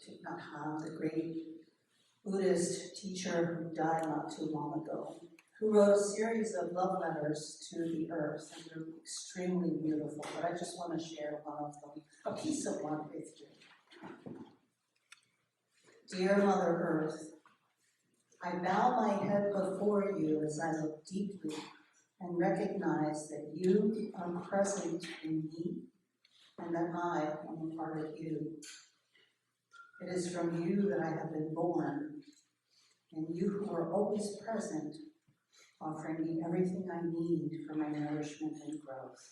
Thich Nhat, the great Buddhist teacher who died not too long ago, who wrote a series of love letters to the earth, and they're extremely beautiful, but I just want to share one of them, a piece of one with you. Dear Mother Earth, I bow my head before you as I look deeply and recognize that you are present in me and that I am a part of you. It is from you that I have been born, and you who are always present, offering me everything I need for my nourishment and growth.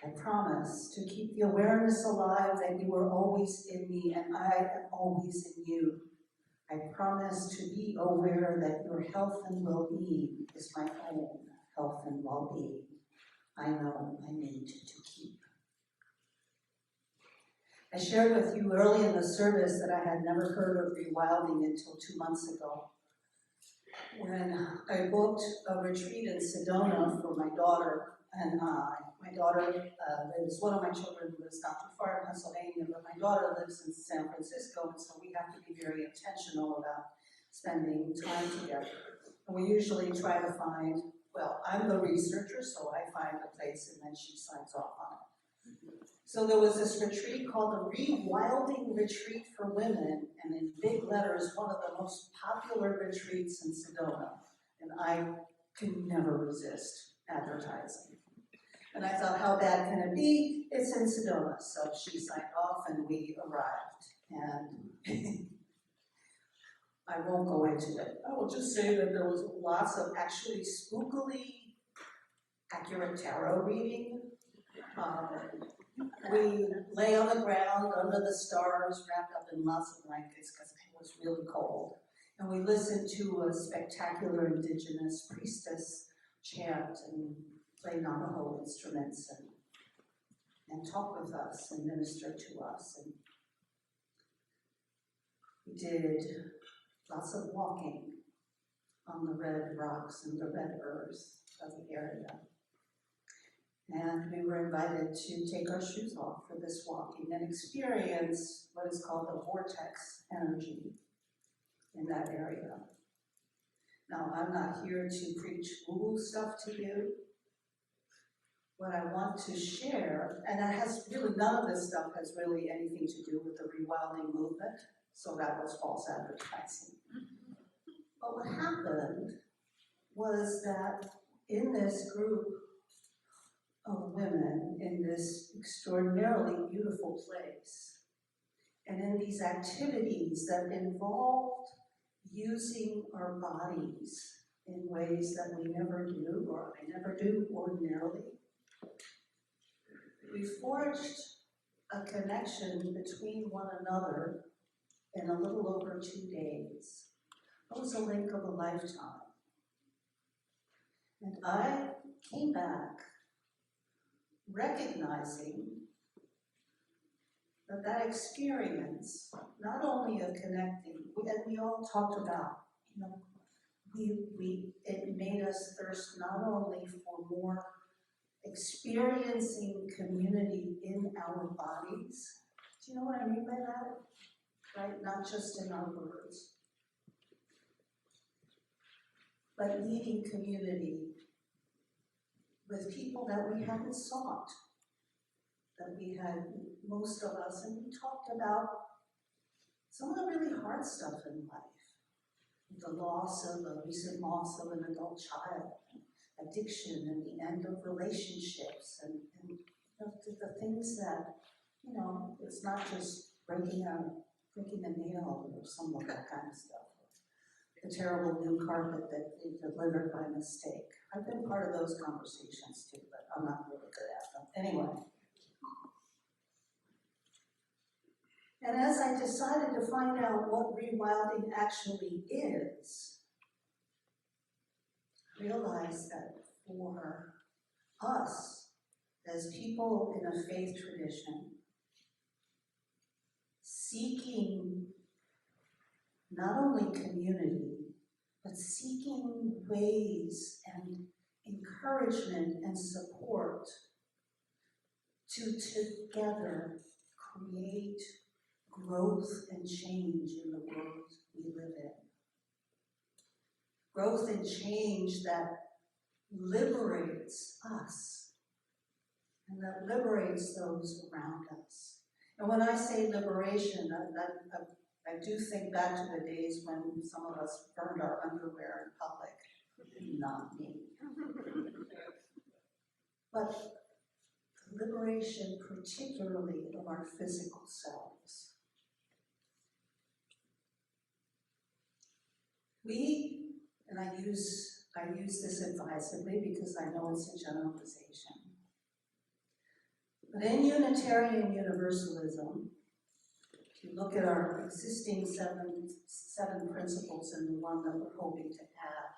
I promise to keep the awareness alive that you are always in me and I am always in you. I promise to be aware that your health and well-being is my own health and well-being. I know I need to keep. I shared with you early in the service that I had never heard of rewilding until 2 months ago, when I booked a retreat in Sedona for my daughter and I. My daughter lives, one of my children lives not too far in Pennsylvania, but my daughter lives in San Francisco, and so we have to be very intentional about spending time together. And we usually try to find, well, I'm the researcher, so I find a place and then she signs off on it. So there was this retreat called the Rewilding Retreat for Women, and in big letters, one of the most popular retreats in Sedona. And I could never resist advertising. And I thought, how bad can it be? It's in Sedona. So she signed off and we arrived. And I won't go into it. I will just say that there was lots of actually spookily accurate tarot reading. We lay on the ground under the stars, wrapped up in lots of blankets because it was really cold. And we listened to a spectacular indigenous priestess chant and play Navajo instruments and talk with us and minister to us. And we did lots of walking on the red rocks and the red earth of the area. And we were invited to take our shoes off for this walking and experience what is called the vortex energy in that area. Now, I'm not here to preach woo-woo stuff to you. What I want to share, and that has really, none of this stuff has really anything to do with the rewilding movement, so that was false advertising. But what happened was that in this group of women in this extraordinarily beautiful place, and in these activities that involved using our bodies in ways that we never do, or I never do ordinarily, we forged a connection between one another in a little over 2 days. It was a link of a lifetime. And I came back recognizing that that experience, not only of connecting, and we all talked about, you know, it made us thirst not only for more experiencing community in our bodies. Do you know what I mean by that? Right? Not just in our words, but needing community with people that we hadn't sought, that we had, most of us, and we talked about some of the really hard stuff in life. The recent loss of an adult child, addiction and the end of relationships, and the things that, you know, it's not just breaking a nail or some of that kind of stuff. The terrible new carpet that they delivered by mistake. I've been part of those conversations too, but I'm not really good at them. Anyway. And as I decided to find out what rewilding actually is, I realized that for us, as people in a faith tradition, seeking not only community, but seeking ways and encouragement and support to together create growth and change in the world we live in. Growth and change that liberates us and that liberates those around us. And when I say liberation, I do think back to the days when some of us burned our underwear in public. Not me. But the liberation particularly of our physical selves. And I use this advisedly because I know it's a generalization. But in Unitarian Universalism, if you look at our existing seven principles and the one that we're hoping to add,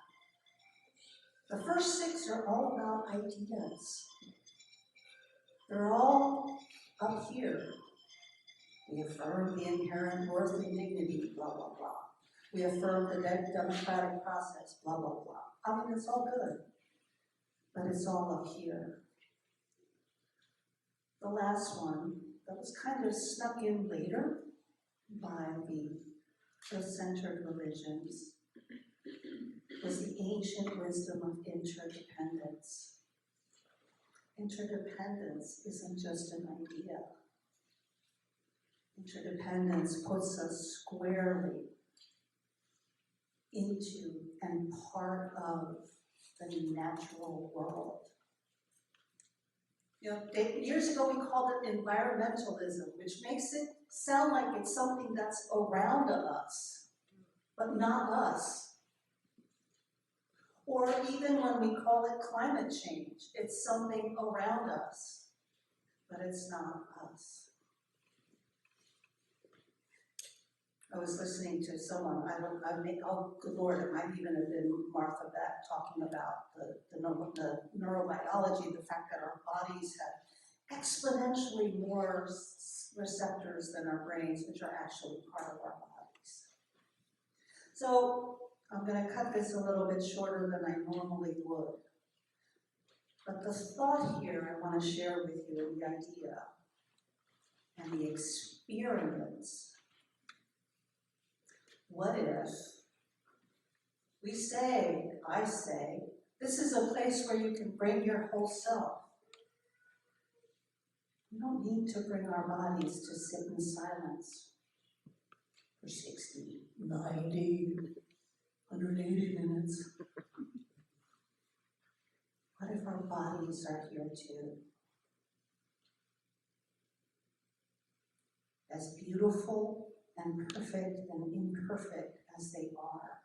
the first six are all about ideas. They're all up here. We affirm the inherent worth and dignity, blah, blah, blah. We affirm the democratic process, blah, blah, blah. I mean, it's all good, but it's all up here. The last one that was kind of snuck in later by the Earth-centered religions was the ancient wisdom of interdependence. Interdependence isn't just an idea. Interdependence puts us squarely into and part of the natural world. You know, years ago we called it environmentalism, which makes it sound like it's something that's around us, but not us. Or even when we call it climate change, it's something around us, but it's not us. I was listening to someone, oh good Lord, it might even have been Martha Beck talking about the neurobiology, the fact that our bodies have exponentially more receptors than our brains, which are actually part of our bodies. So I'm going to cut this a little bit shorter than I normally would. But the thought here I want to share with you, the idea and the experience. What if we say, I say, this is a place where you can bring your whole self. We don't need to bring our bodies to sit in silence for 60, 90, 180 minutes. What if our bodies are here too? As beautiful and perfect and imperfect as they are.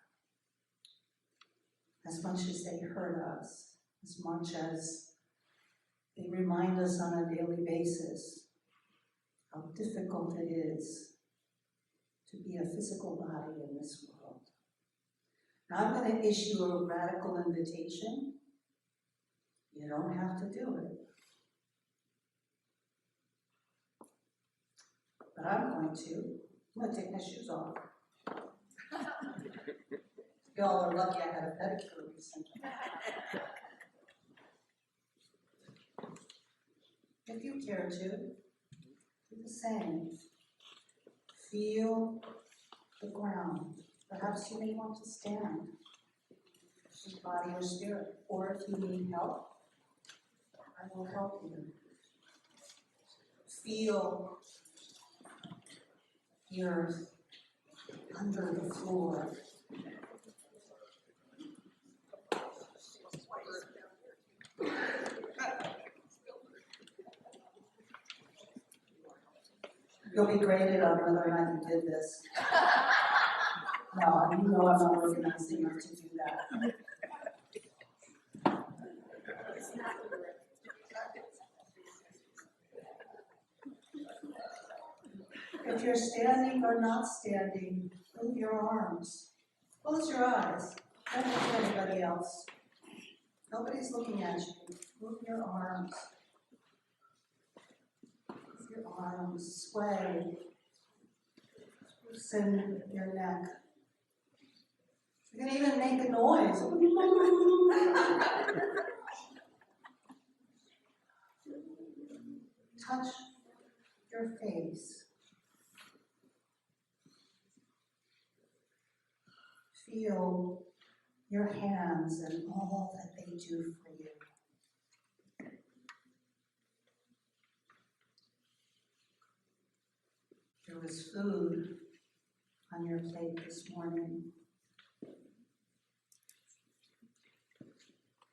As much as they hurt us, as much as they remind us on a daily basis how difficult it is to be a physical body in this world. Now I'm going to issue a radical invitation. You don't have to do it. But I'm going to take my shoes off. Y'all are lucky I had a pedicure recently. If you care to, do the same. Feel the ground. Perhaps you may want to stand, in body or spirit. Or if you need help, I will help you. Feel the earth under the floor. You'll be graded on whether or not you did this. No, you know I'm not organized enough to do that. If you're standing or not standing, move your arms. Close your eyes. Don't look at anybody else. Nobody's looking at you. Move your arms. Move your arms. Sway. Loosen your neck. You can even make a noise. touch your face. Feel your hands and all that they do for you. There was food on your plate this morning.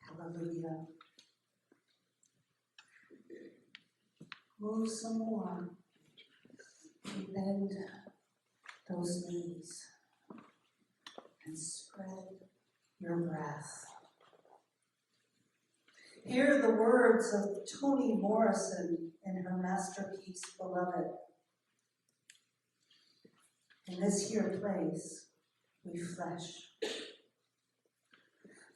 Hallelujah. Move some more. Bend those knees and spread your breath. Hear the words of Toni Morrison in her masterpiece, Beloved. In this here place, we flesh.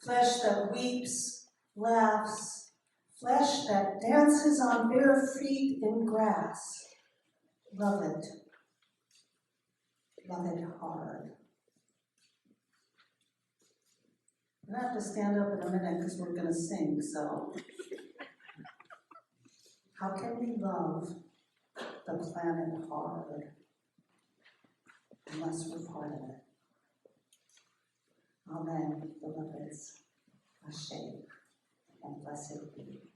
Flesh that weeps, laughs, flesh that dances on bare feet in grass. Love it. Love it hard. I'm going to have to stand up in a minute because we're going to sing, so. How can we love the planet hard unless we're part of it? Amen, beloveds. Ashe, and blessed be.